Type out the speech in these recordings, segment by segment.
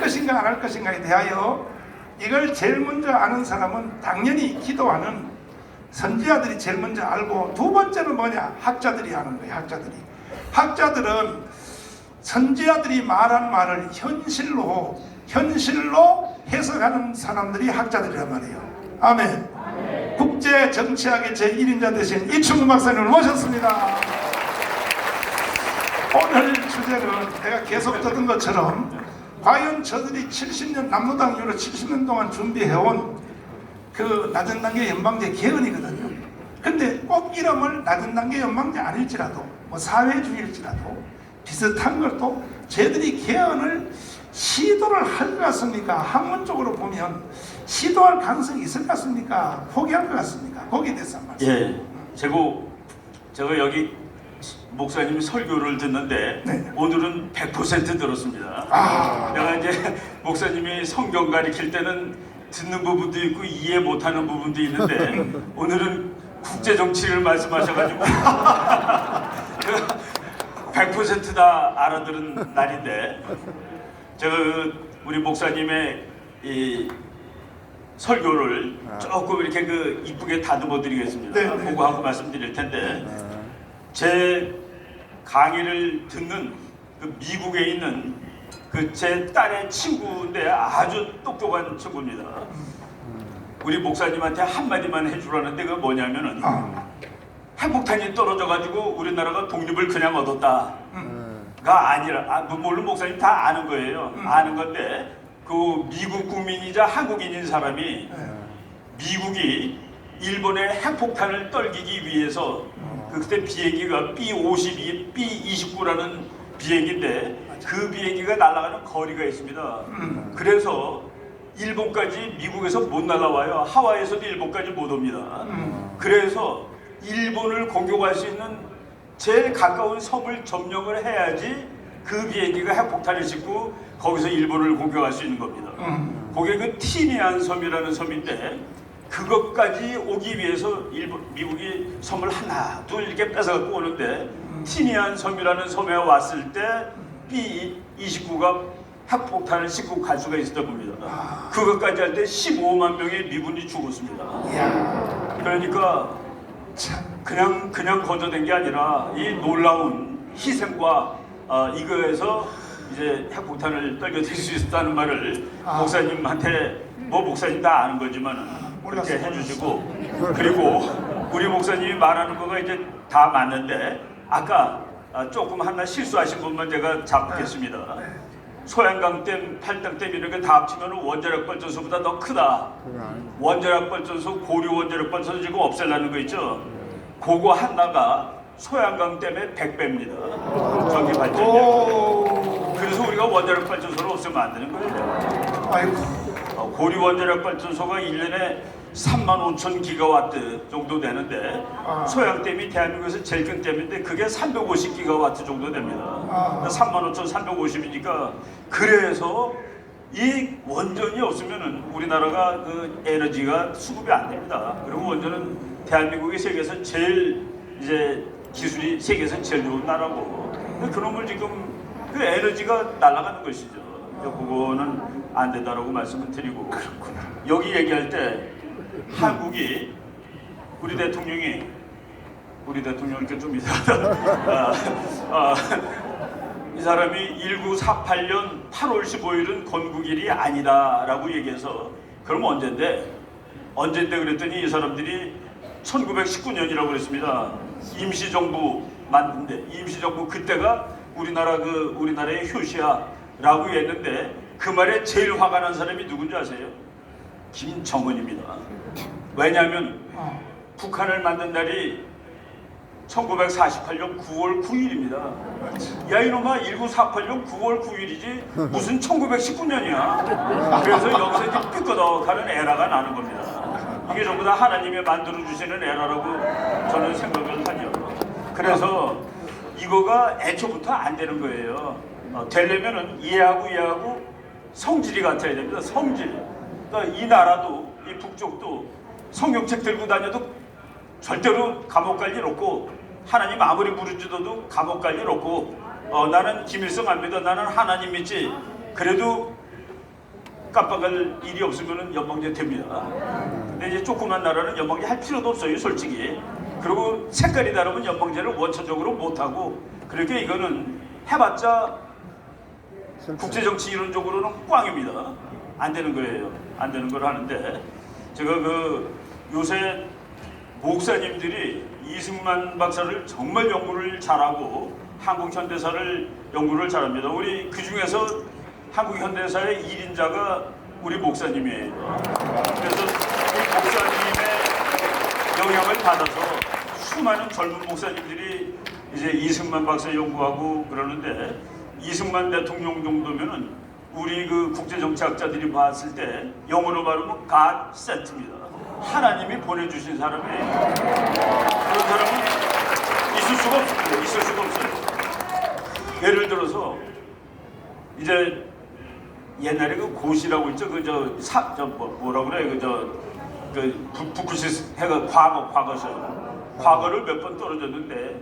것인가 안 할 것인가에 대하여 이걸 제일 먼저 아는 사람은 당연히 기도하는 선지자들이 제일 먼저 알고, 두 번째는 뭐냐? 학자들이 아는 거예요. 학자들은 선지자들이 말한 말을 현실로 해석하는 사람들이 학자들이란 말이에요. 아멘. 국제 정치학의 제1인자 되신 이충구 박사님을 모셨습니다. 오늘 주제는 내가 계속 듣은 것처럼 과연 저들이 70년 남로당 이후로 70년 동안 준비해온 그 낮은 단계 연방제 개헌이거든요. 근데 꼭 이름을 낮은 단계 연방제 아닐지라도 뭐 사회주의일지라도 비슷한 것도 저희들이 개헌을 시도를 할 것 같습니까? 학문적으로 보면 시도할 가능성이 있을 것 같습니까? 포기할 것 같습니까? 거기에 대해서 한 말씀. 예, 제가 여기 목사님 설교를 듣는데 네. 오늘은 100% 들었습니다. 내가 이제 목사님이 성경 가리킬 때는 듣는 부분도 있고 이해 못하는 부분도 있는데 오늘은 국제 정치를 말씀하셔가지고 100%다 알아들은 날인데, 제가 우리 목사님의 이 설교를 조금 이렇게 이쁘게 다듬어 드리겠습니다. 네. 보고 하고 말씀드릴 텐데, 제 강의를 듣는 그 미국에 있는 그 제 딸의 친구인데 아주 똑똑한 친구입니다. 우리 목사님한테 한마디만 해주라는데 그게 뭐냐면은 핵폭탄이 떨어져가지고 우리나라가 독립을 그냥 얻었다가 아니라, 물론 목사님 다 아는 거예요. 아는 건데 그 미국 국민이자 한국인인 사람이 미국이 일본의 핵폭탄을 떨기기 위해서 그때 비행기가 B-52, B-29라는 비행기인데 그 비행기가 날아가는 거리가 있습니다. 그래서 일본까지 미국에서 못 날아와요. 하와이에서도 일본까지 못 옵니다. 그래서 일본을 공격할 수 있는 제일 가까운 섬을 점령을 해야지 그 비행기가 핵폭탄을 싣고 거기서 일본을 공격할 수 있는 겁니다. 그게 그 티니안 섬이라는 섬인데 그것까지 오기 위해서 미국이 섬을 하나 둘 이렇게 뺏어갖고 오는데 티니안 섬이라는 섬에 왔을 때 B-29가 핵폭탄을 싣고 갈 수가 있었던 겁니다. 그것까지 할 때 15만 명의 미군이 죽었습니다. 그러니까 그냥 거저된 게 아니라 이 놀라운 희생과 이거에서 이제 핵폭탄을 떨겨낼 수 있었다는 말을 목사님한테, 뭐 목사님 다 아는 거지만 그렇게 해주시고, 그리고 우리 목사님이 말하는 거가 이제 다 맞는데 아까 조금 하나 실수하신 분만 제가 잡겠습니다. 소양강댐, 팔당댐 이런 게 다 합치면 원자력 발전소보다 더 크다. 원자력 발전소, 고류 원자력 발전소 지금 없애려는 거 있죠. 그거 하나가 소양강댐의 100배입니다. 전기 발전량. 그래서 우리가 원자력 발전소를 없애면 안 되는 거예요. 고류 원자력 발전소가 1년에 35,000 기가와트 정도 되는데 소양댐이 대한민국에서 제일 큰 댐인데 그게 350 기가와트 정도 됩니다. 35,350이니까 그래서 이 원전이 없으면은 우리나라가 그 에너지가 수급이 안 됩니다. 그리고 원전은 대한민국이 세계에서 제일 이제 기술이 세계에서 제일 좋은 나라고, 그놈을 지금 그 에너지가 날아가는 것이죠. 그거는 안 된다라고 말씀을 드리고, 여기 얘기할 때 한국이 우리 대통령이 이렇게 좀 이상하다. 이 사람이 1948년 8월 15일은 건국일이 아니다라고 얘기해서 그럼 언젠데 그랬더니 이 사람들이 1919년이라고 그랬습니다. 임시정부 만든데, 임시정부 그때가 우리나라의 효시야라고 했는데 그 말에 제일 화가 난 사람이 누군지 아세요? 김정은입니다. 왜냐하면 북한을 만든 날이 1948년 9월 9일입니다. 야 이놈아, 1948년 9월 9일이지 무슨 1919년이야. 그래서 여기서 이제 삐끄덕하는 에라가 나는 겁니다. 이게 전부 다 하나님이 만들어주시는 에라라고 저는 생각을 하죠. 그래서 이거가 애초부터 안 되는 거예요. 되려면은 이해하고 성질이 같아야 됩니다. 성질. 그러니까 이 나라도, 이 북쪽도 성경책 들고 다녀도 절대로 감옥 갈 일 없고, 하나님 아무리 부르짖어도 감옥 갈 일 없고, 나는 김일성 안 믿어, 나는 하나님 믿지, 그래도 깜빡할 일이 없으면 연방제 됩니다. 근데 이제 조그만 나라는 연방제 할 필요도 없어요, 솔직히. 그리고 색깔이 다르면 연방제를 원천적으로 못하고, 그러니까 이거는 해봤자 국제정치 이론적으로는 꽝입니다. 안 되는 거예요. 안 되는 걸 하는데, 제가 그 요새 목사님들이 이승만 박사를 정말 연구를 잘하고 한국 현대사를 연구를 잘합니다. 우리 그 중에서 한국 현대사의 1인자가 우리 목사님이에요. 그래서 이 목사님의 영향을 받아서 수많은 젊은 목사님들이 이제 이승만 박사 연구하고 그러는데, 이승만 대통령 정도면은 우리 그 국제정치학자들이 봤을 때 영어로 말하면 God sent입니다. 하나님이 보내주신 사람이에요. 그런 사람은 있을 수가 없습니다. 있을 수가 없어요. 예를 들어서 이제 옛날에 그 고시라고 있죠. 뭐라 그래? 부쿠시스 해가 과거를 몇 번 떨어졌는데,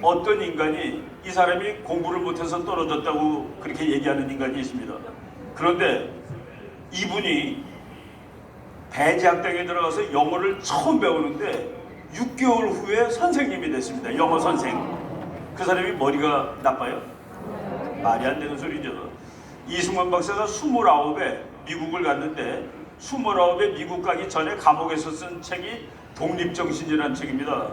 어떤 인간이 이 사람이 공부를 못해서 떨어졌다고 그렇게 얘기하는 인간이 있습니다. 그런데 이분이 대제학당에 들어가서 영어를 처음 배우는데 6개월 후에 선생님이 됐습니다. 영어 선생. 그 사람이 머리가 나빠요? 말이 안 되는 소리죠. 이승만 박사가 29에 미국을 갔는데, 29에 미국 가기 전에 감옥에서 쓴 책이 독립정신이라는 책입니다.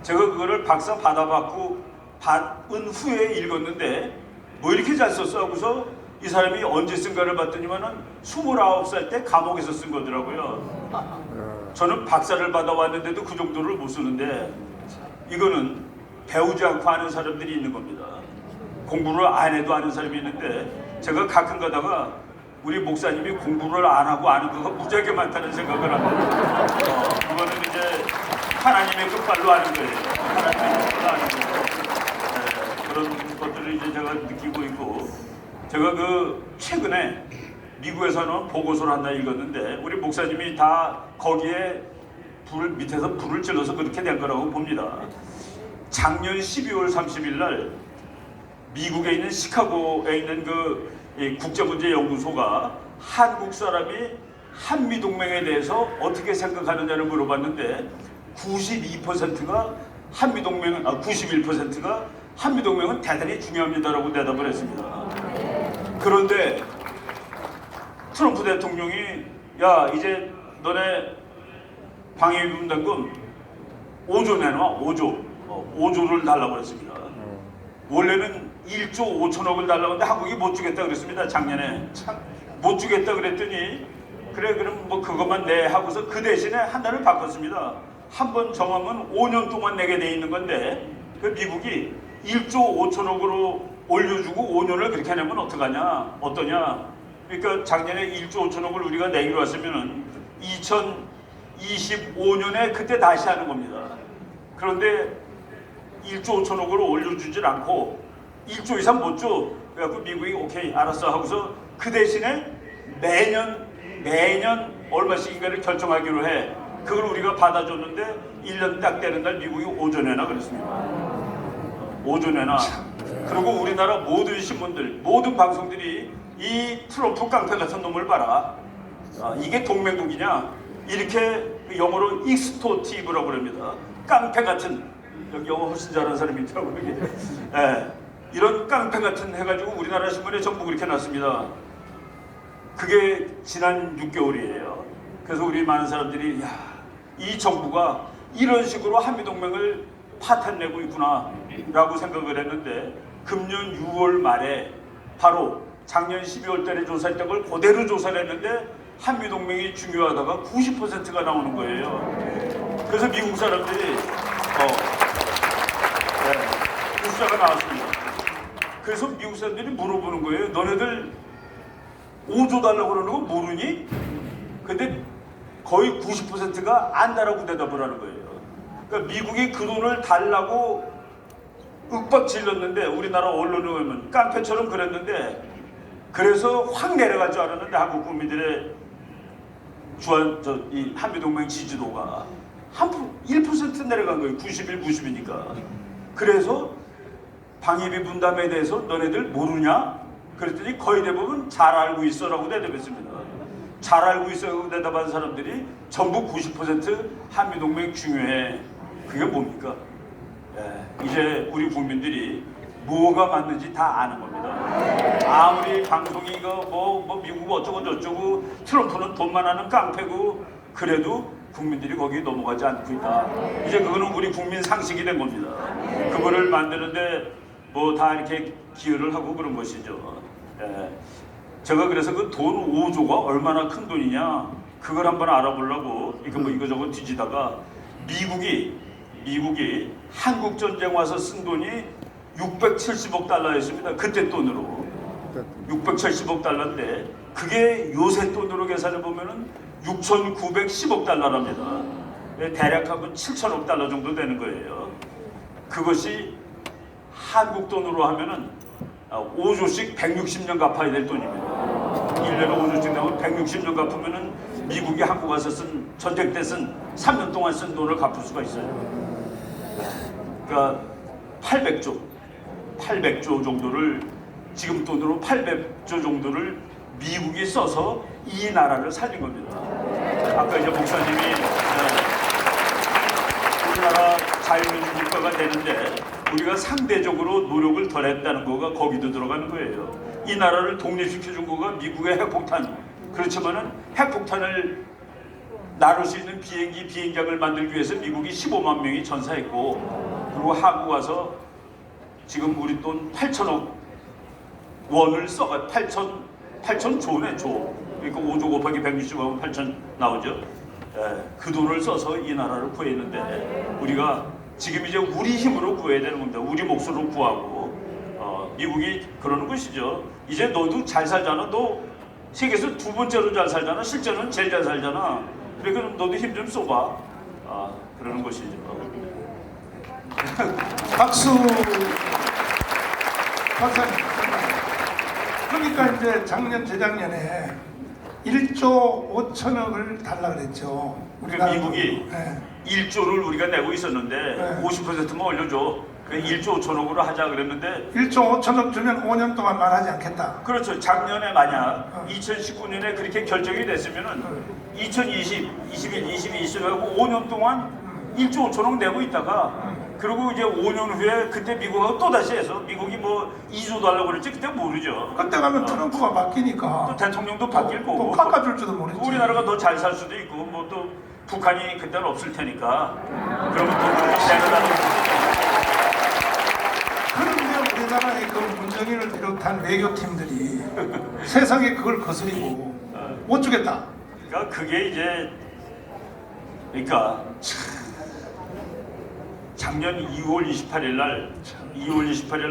제가 그거를 박사 받은 후에 읽었는데 뭐 이렇게 잘 썼어 하고서 이 사람이 언제 쓴가를 봤더니만은 29살 때 감옥에서 쓴 거더라고요. 저는 박사를 받아왔는데도 그 정도를 못 쓰는데, 이거는 배우지 않고 아는 사람들이 있는 겁니다. 공부를 안 해도 아는 사람이 있는데, 제가 가끔 가다가 우리 목사님이 공부를 안 하고 아는 거가 무지하게 많다는 생각을 합니다. 그거는 이제 하나님의 끝발로 아는 거예요. 하나님의 끝발로 아는 거예요. 그런 것들을 이제 제가 느끼고 있고, 제가 그 최근에 미국에서는 보고서를 하나 읽었는데, 우리 목사님이 다 거기에 밑에서 불을 질러서 그렇게 된 거라고 봅니다. 작년 12월 30일 날 미국에 있는 시카고에 있는 그 국제문제연구소가 한국 사람이 한미동맹에 대해서 어떻게 생각하느냐를 물어봤는데, 92%가 91%가 한미동맹은 대단히 중요합니다라고 대답을 했습니다. 그런데 트럼프 대통령이 야, 이제 너네 방위비분담금 5조 내놔. 5조를 달라고 했습니다. 원래는 1조 5천억을 달라고 했는데 한국이 못 주겠다 그랬습니다. 작년에. 못 주겠다 그랬더니 그래 그럼 뭐 그것만 내 하고서 그 대신에 하나를 바꿨습니다. 한 번 정하면 5년 동안 내게 돼 있는 건데, 그 미국이 1조 5천억으로 올려주고 5년을 그렇게 내면 어떠냐? 그러니까 작년에 1조 5천억을 우리가 내기로 했으면은 2025년에 그때 다시 하는 겁니다. 그런데 1조 5천억으로 올려주질 않고 1조 이상 못 줘. 그래갖고 미국이 오케이 알았어 하고서 그 대신에 매년 얼마씩인가를 결정하기로 해. 그걸 우리가 받아줬는데 1년 딱 되는 날 미국이 5조 내나 그랬습니다. 5조 내나. 그리고 우리나라 모든 신문들, 모든 방송들이 이 트럼프 깡패 같은 놈을 봐라. 이게 동맹국이냐? 이렇게 영어로 익스토티브라고 그럽니다. 깡패 같은, 여기 영어 훨씬 잘하는 사람이 있더라고요. 이런 깡패 같은 해가지고 우리나라 신문에 전부 그렇게 났습니다. 그게 지난 6개월이에요. 그래서 우리 많은 사람들이 이 정부가 이런 식으로 한미동맹을 파탄내고 있구나 라고 생각을 했는데, 금년 6월 말에 바로 작년 12월 달에 조사했던 걸 그대로 조사를 했는데 한미동맹이 중요하다가 90%가 나오는 거예요. 그래서 미국 사람들이 그 숫자가 나왔습니다. 그래서 미국 사람들이 물어보는 거예요. 너네들 5조 달라고 그러는 거 모르니? 근데 거의 90%가 안다라고 대답을 하는 거예요. 그러니까 미국이 그 돈을 달라고 윽박질렀는데, 우리나라 언론에 보면 깡패처럼 그랬는데, 그래서 확 내려갈 줄 알았는데 한국 국민들의 이 한미동맹 지지도가 1% 내려간 거예요. 91, 90이니까. 그래서 방위비 분담에 대해서 너네들 모르냐? 그랬더니 거의 대부분 잘 알고 있어라고 대답했습니다. 잘 알고 있어요. 대답한 사람들이 전부 90% 한미동맹 중요해. 그게 뭡니까? 예, 이제 우리 국민들이 뭐가 맞는지 다 아는 겁니다. 아무리 방송이 이거 뭐 미국 어쩌고 저쩌고 트럼프는 돈만 하는 깡패고 그래도 국민들이 거기에 넘어가지 않고 있다. 이제 그거는 우리 국민 상식이 된 겁니다. 그거를 만드는데 뭐 다 이렇게 기여를 하고 그런 것이죠. 예. 제가 그래서 그 돈 5조가 얼마나 큰 돈이냐 그걸 한번 알아보려고 이거저거 뒤지다가 미국이 한국 전쟁 와서 쓴 돈이 670억 달러였습니다. 그때 돈으로 670억 달러인데 그게 요새 돈으로 계산해 보면은 6,910억 달러랍니다. 대략 하면 7천억 달러 정도 되는 거예요. 그것이 한국 돈으로 하면은 5조씩 160년 갚아야 될 돈입니다. 1년에 5조씩 나오면 160년 갚으면은 미국이 한국 와서 쓴 전쟁 때 쓴 3년 동안 쓴 돈을 갚을 수가 있어요. 그러니까 800조 정도를 지금 돈으로 800조 정도를 미국이 써서 이 나라를 살린 겁니다. 아까 이제 목사님이 우리나라 자유민주 국가가 되는데 우리가 상대적으로 노력을 덜 했다는 거가 거기도 들어가는 거예요. 이 나라를 독립시켜준 거가 미국의 핵폭탄. 그렇지만은 핵폭탄을 나눌 수 있는 비행장을 만들기 위해서 미국이 15만 명이 전사했고 그리고 한국 와서 지금 우리 돈 8천억 원을 써가 8천조네 조. 그러니까 5조 곱하기 160하면 8천 나오죠. 그 돈을 써서 이 나라를 구했는데 우리가 지금 이제 우리 힘으로 구해야 되는 겁니다. 우리 몫으로 구하고 미국이 그러는 것이죠. 이제 너도 잘 살잖아. 너 세계에서 두 번째로 잘 살잖아. 실제로는 제일 잘 살잖아. 그러니까 너도 힘 좀 써봐. 그러는 것이죠. 박수. 박사님. 그러니까 이제 작년 재작년에 1조 5천억을 달라 그랬죠. 그러니까 미국이 네. 1조를 우리가 내고 있었는데 네. 50%만 올려줘. 1조 5천억으로 하자 그랬는데 1조 5천억 주면 5년 동안 말하지 않겠다. 그렇죠. 작년에 만약 2019년에 그렇게 결정이 됐으면은 2020, 21, 22, 23하고 5년 동안 1조 5천억 내고 있다가 그리고 이제 5년 후에 그때 미국하고 또 다시 해서 미국이 뭐 2조 달라고 그랬지 그때 모르죠. 그때 가면 트럼프가 바뀌니까 또 대통령도 바뀔 또 거고 깎아줄지도 모르지. 우리나라가 더 잘 살 수도 있고 뭐 또 북한이 그때는 없을 테니까 그러면 또 내려다는 그런데 우리나라의 그 문정인을 비롯한 외교팀들이 세상에 그걸 거스리고 못 주겠다. 그러니까 그게 이제 그러니까 작년 2월 28일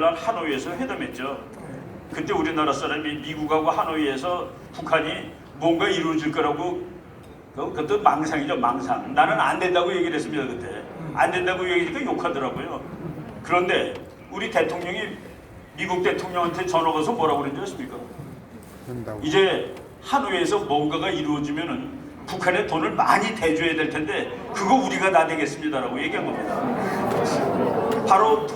날 하노이에서 회담했죠. 그때 우리나라 사람이 미국하고 하노이에서 북한이 뭔가 이루어질 거라고 그것도 망상이죠. 망상. 나는 안 된다고 얘기를 했습니다. 그때 안 된다고 얘기하니까 욕하더라고요. 그런데 우리 대통령이 미국 대통령한테 전화 가서 뭐라고 그랬는지 아십니까? 이제 하노이에서 뭔가가 이루어지면은 북한에 돈을 많이 대줘야 될 텐데 그거 우리가 다 되겠습니다라고 얘기한 겁니다. 바로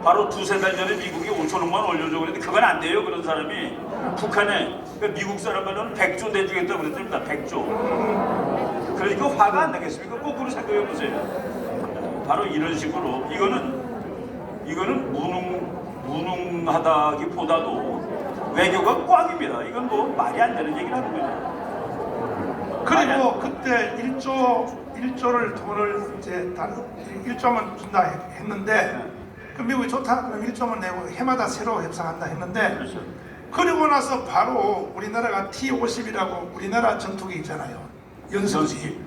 바로 두세 달 전에 미국이 5천억만 올려줘 그랬는데 그건 안 돼요. 그런 사람이 북한에 그러니까 미국 사람 말로는 100조 내주겠다고 그랬답니다. 100조. 그러니까 화가 안 나겠습니까? 거꾸로 생각해 보세요. 바로 이런 식으로 이거는 무능하다기보다도 외교가 꽝입니다. 이건 뭐 말이 안 되는 얘기를 하는 거죠. 그리고 그때 1조를 돈을 이제 1조만 준다 했는데 그 미국이 좋다 그럼 1조만 내고 해마다 새로 협상한다 했는데 그렇죠. 그리고 나서 바로 우리나라가 T-50이라고 우리나라 전투기 있잖아요. 연습기.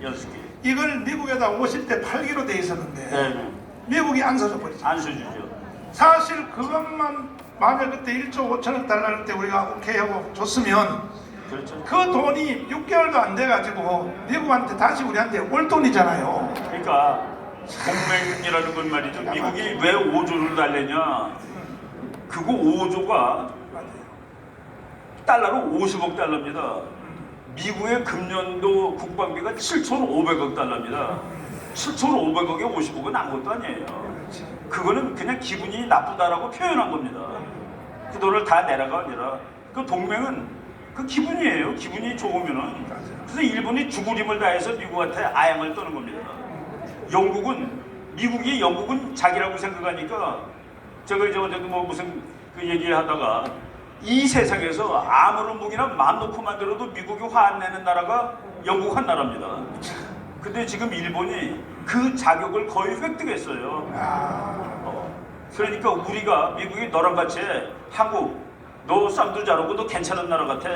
이걸 미국에다 50대 8기로 돼 있었는데 네. 미국이 안 사줘 버리죠. 안 써주죠. 사실 그것만 만약 그때 1조 5천억 달러 때 우리가 오케이 하고 줬으면 그렇죠. 그 돈이 6개월도 안 돼가지고 미국한테 다시 우리한테 올 돈이잖아요. 그러니까 동맹이라는 건 말이죠. 미국이 왜 5조를 달래냐? 그거 5조가 달러로 50억 달러입니다. 미국의 금년도 국방비가 7,500억 달러입니다. 7,500억에 50억은 아무것도 아니에요. 그거는 그냥 기분이 나쁘다라고 표현한 겁니다. 그 돈을 다 내라가 아니라 그 동맹은 그 기분이에요. 기분이 좋으면은. 그래서 일본이 죽을 힘을 다해서 미국한테 아양을 떠는 겁니다. 영국은 자기라고 생각하니까 제가 이제 어제도 뭐 무슨 그 얘기하다가 이 세상에서 아무런 무기나 맘 놓고 만들어도 미국이 화 안 내는 나라가 영국 한 나라입니다. 근데 지금 일본이 그 자격을 거의 획득했어요. 그러니까 우리가 미국이 너랑 같이 해. 한국 너 쌈도 잘하고 너 괜찮은 나라 같아.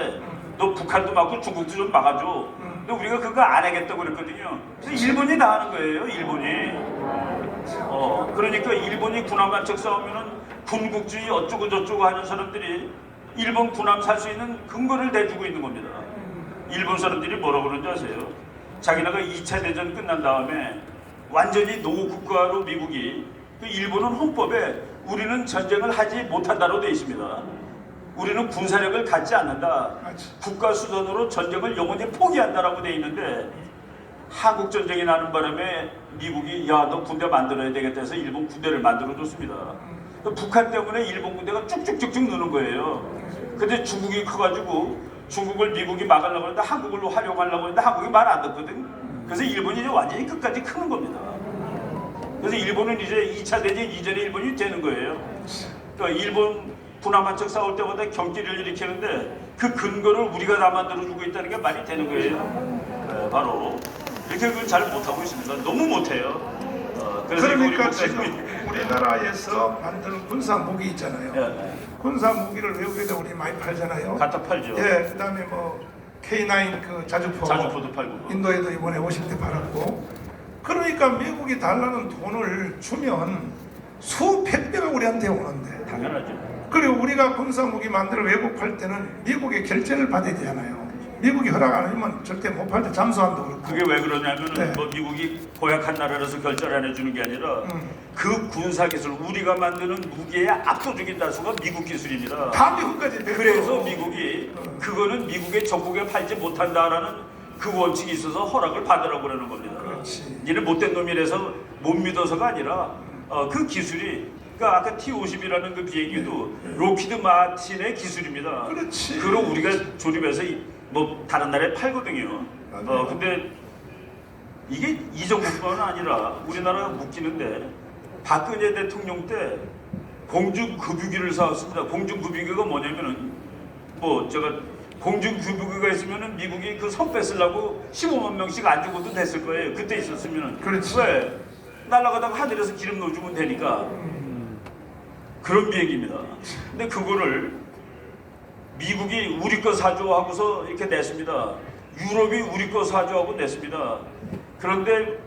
너 북한도 막고 중국도 좀 막아줘. 근데 우리가 그거 안 하겠다고 그랬거든요. 그래서 일본이 다 하는 거예요. 일본이. 그러니까 일본이 군함 간척 싸우면은 군국주의 어쩌고 저쩌고 하는 사람들이 일본 군함 살 수 있는 근거를 내주고 있는 겁니다. 일본 사람들이 뭐라고 그러는지 아세요? 자기네가 2차 대전 끝난 다음에 완전히 노국가로 미국이 그 일본은 헌법에 우리는 전쟁을 하지 못한다로 되어 있습니다. 우리는 군사력을 갖지 않는다. 국가 수단으로 전쟁을 영원히 포기한다라고 되어 있는데 한국 전쟁이 나는 바람에 미국이 야 너 군대 만들어야 되겠다 해서 일본 군대를 만들어 줬습니다. 북한 때문에 일본 군대가 쭉쭉쭉쭉 느는 거예요. 근데 중국이 커가지고 중국을 미국이 막으려고 하는데 한국을 활용하려고 하는데 한국이 말 안 듣거든. 그래서 일본이 이제 완전히 끝까지 크는 겁니다. 그래서 일본은 이제 2차 대전 이전에 일본이 되는 거예요. 그러니까 일본 군함 한 척 싸울 때마다 경기를 일으키는데 그 근거를 우리가 다 만들어주고 있다는 게 말이 되는 거예요. 바로 이렇게 잘 못하고 있습니다. 너무 못해요. 그래서 그러니까 지금 우리나라에서 만든 군사 무기 있잖아요. 예. 군사 무기를 외국에다 우리 많이 팔잖아요. 갖다 팔죠. 예, 그다음에 뭐 K9 그 자주포도 팔고. 인도에도 이번에 50대 팔았고. 그러니까 미국이 달라는 돈을 주면 수백 배가 우리한테 오는데. 당연하죠. 그리고 우리가 군사 무기 만들어 외국 팔 때는 미국의 결제를 받아야 되잖아요. 미국이 허락 안 해주면 절대 못 팔 때 잠수한다고 그러고. 그게 왜 그러냐면은 네. 뭐 미국이 고약한 나라라서 결제를 안 해주는 게 아니라 그 군사 기술 우리가 만드는 무기의 압도적인 다수가 미국 기술입니다. 다 미국까지. 그래서 미국이 그거는 미국의 적국에 팔지 못한다라는 그 원칙이 있어서 허락을 받으라고 그러는 겁니다. 그렇지. 얘는 못된 놈이라서 못 믿어서가 아니라 그 기술이 그러니까 아까 T-50이라는 그 비행기도 로키드 마틴의 기술입니다. 그렇지. 그걸 우리가 조립해서 뭐 다른 나라에 팔거든요. 근데 이게 이 정도뿐만 아니라 우리나라가 웃기는데 박근혜 대통령 때 공중급유기를 사왔습니다. 공중급유기가 뭐냐면은 뭐 제가 공중급유기가 있으면은 미국이 그 선 뺏으려고 15만 명씩 안 죽어도 됐을 거예요. 그때 있었으면은. 그렇지. 왜? 날아가다가 하늘에서 기름 넣어주면 되니까. 그런 비행기입니다. 근데 그거를 미국이 우리 거 사줘 하고서 이렇게 냈습니다. 유럽이 우리 거 사줘 하고 냈습니다. 그런데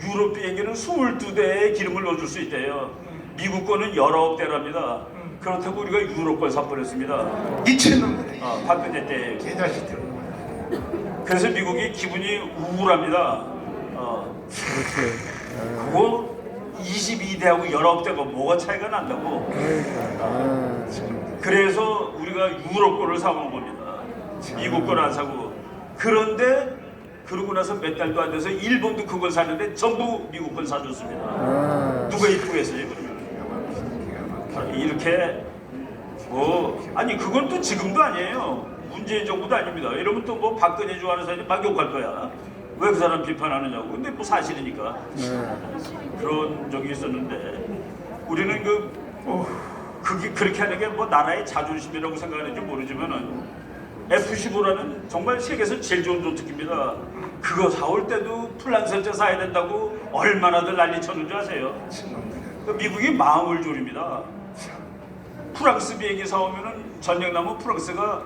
유럽 비행기는 22대의 기름을 넣어줄 수 있대요. 미국 거는 19대랍니다. 그렇다고 우리가 유럽 걸 사버렸습니다. 미친놈들이. 박근혜 때. 개자식들. 그래서 미국이 기분이 우울합니다. 그거 22대하고 19대가 뭐가 차이가 난다고. 그래서 우리가 유럽 거를 사온 겁니다. 미국 거를 안 사고. 그런데 그러고 나서 몇 달도 안 돼서 일본도 그걸 샀는데 전부 미국 걸 사줬습니다. 누가 이쁘겠어요 그러면? 이렇게 뭐 아니 그건 또 지금도 아니에요. 문재인 정부도 아닙니다. 이러면 또 뭐 박근혜 좋아하는 사람이 막 욕할 거야. 왜 그 사람 비판하느냐고. 근데 뭐 사실이니까. 그런 적이 있었는데 우리는 그게 그렇게 하는 게 뭐 나라의 자존심이라고 생각하는지 모르지만은 F-15라는 정말 세계에서 제일 좋은 전투기입니다. 그거 사올 때도 플란설제 사야 된다고 얼마나들 난리 쳤는 줄 아세요? 미국이 마음을 졸입니다. 프랑스 비행기 사오면은 전쟁 나면 프랑스가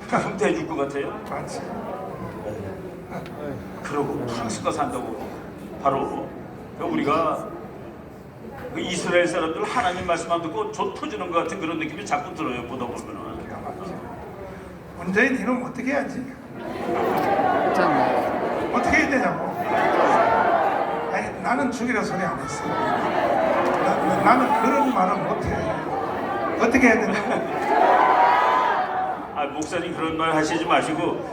부품 대줄 것 같아요. 맞지. 그러고 프랑스가 산다고 바로 우리가 그 이스라엘 사람들 하나님 말씀 안 듣고 조 터지는 것 같은 그런 느낌이 자꾸 들어요. 보다 보면은. 문재인 이놈 어떻게 해야지? 어떻게 해야 되냐고. 아니, 나는 죽이라 소리 안 했어. 나는 그런 말은 못해. 어떻게 해야 되냐고. 목사님 그런 말 하시지 마시고